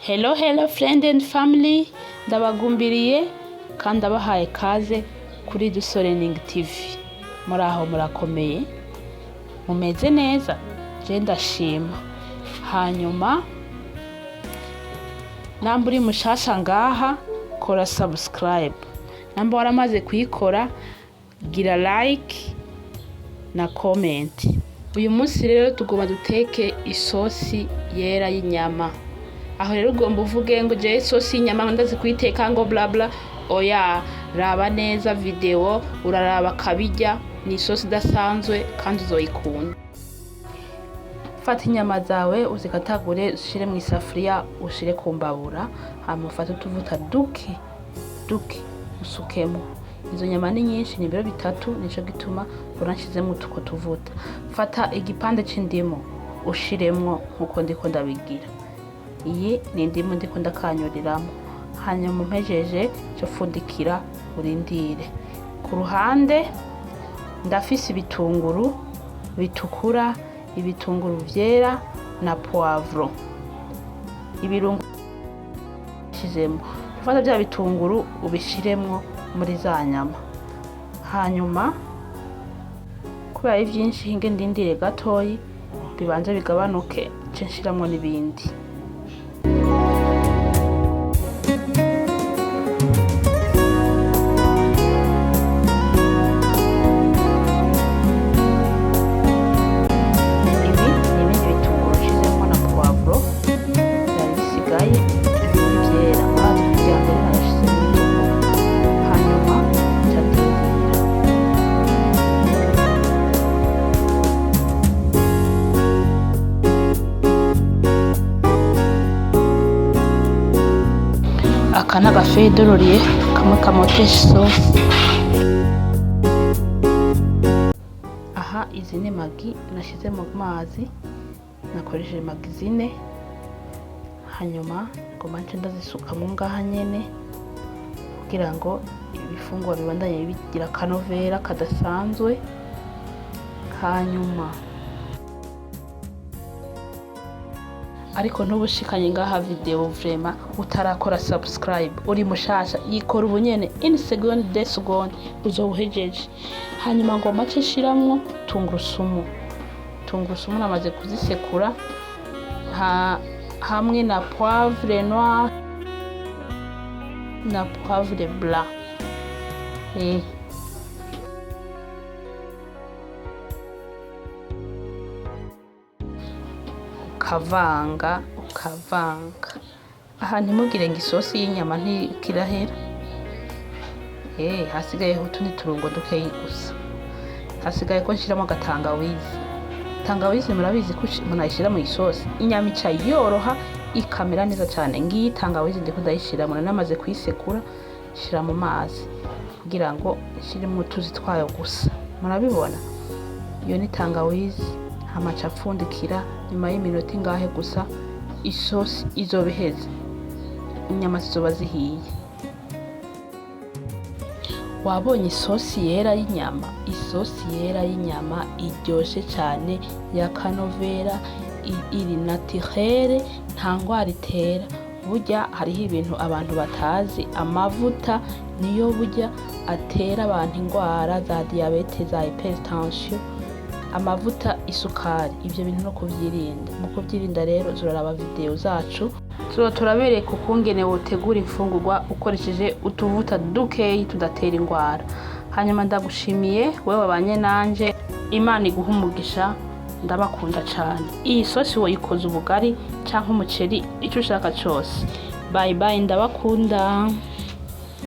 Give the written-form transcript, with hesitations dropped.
Hello friend and family, ndabagumbiriye kandi abahaye kaze kuri Duso TV. Muraho murakomeye, mumeze neza, je ndashima. Hanyuma namba uri mushasha ngaha, kora subscribe. Namba waramaze kuyikora, gira like na comment. Uyu munsi rero tugomba duteke isosi yera y'inyama. Aho rero ugomba uvuge ngo je isosi y'inyama ndazi kuyiteka ngo bla bla. Oya, raba neza video, uraraba kabijya, ni isosi idasanzwe kandi uzoyikunda. Fata inyama zawe uzikatagure, ushire mu isafuriya, ushire ku mbabura, hama ufate utuvuta duke usukemo. Izo nyama ni nyinshi, ni biro 3, nico gituma uranshizemo utuko tuvuta. Fata igipande c'indimu ushiremwo nkuko ndiko ndabigira. Iyi ni indimu ndiko ndakanyuriramo. Hanyuma mpejeje cyo fundikira urindire. Ku ruhande ndafise ibitunguru bitukura, ibitunguru vyera na poivro. Ibirungo shizemo. Fata bya bitunguru ubishiremwo muri za nyama. Hanyuma kubera ari byinshi hinge ndindire gatoyi bibanze bigabanuke, ce nshiramwo n'ibindi. Aka n'agafe dororiye kamwe kamotesha isosi. Aha izi ni magi nashize mu mazi, nakoresheje magi 4. Hanyuma ngoma nce ndazisuka mu ngaha nyene kugira ngo ibifungwa bibandanye bigira kanovera kadasanzwe. Hanyuma ariko ntubushikanye ngaha video vrema utarakora subscribe, uri mushasha yikora ubunyene in seconde de seconde uzobuhejeje. Hanyuma ngo mace shiramwo tungurusumu namaze kuzisekura hamwe na poivre noir na poivre blanc. Ukavanga. Aha ntimugire ngo isosi y'inyama ntikirahera. Hasigaye utundi turungo dukeyi gusa. Hasigaye ko nshiramo agatangawizi. Tangawizi murabizi ko umuntu ayishira mu isosi inyama ica yoroha ikamera neza cyane. Ngiyi tangawizi ndiko ndayishira muna namaze kuyisekura, shira mu mazi kugira ngo nshiremo utuzi twayo gusa. Murabibona? Iyo ni tangawizi. Hamaca apfundikira nyuma y'iminota ingahe gusa isosi izobiheze, inyama zizoba zihiye. Wabonye isosi yera y'inyama? Isosi yera y'inyama iryoshe cyane ya kanovera, iri naturelle, nta ngwara itera. Burya hariho ibintu abantu batazi, amavuta niyo burya atera abantu ingwara za diabete, za hypertension, amavuta, isukari. Ibyo bintu no kuvyirinda. Mu kuvyirinda rero zuraraba video zacu, turabereka ukungene wotegura imfungurwa ukoresheje utuvuta dukeyi tudatera ingwara. Hanyuma ndagushimiye wewe wabanye nanje, Imana iguha umugisha, ndabakunda cyane. Iyi sosi woyikoza ubugari canke umuceri, ico ushaka cyose. Bye bye, ndabakunda.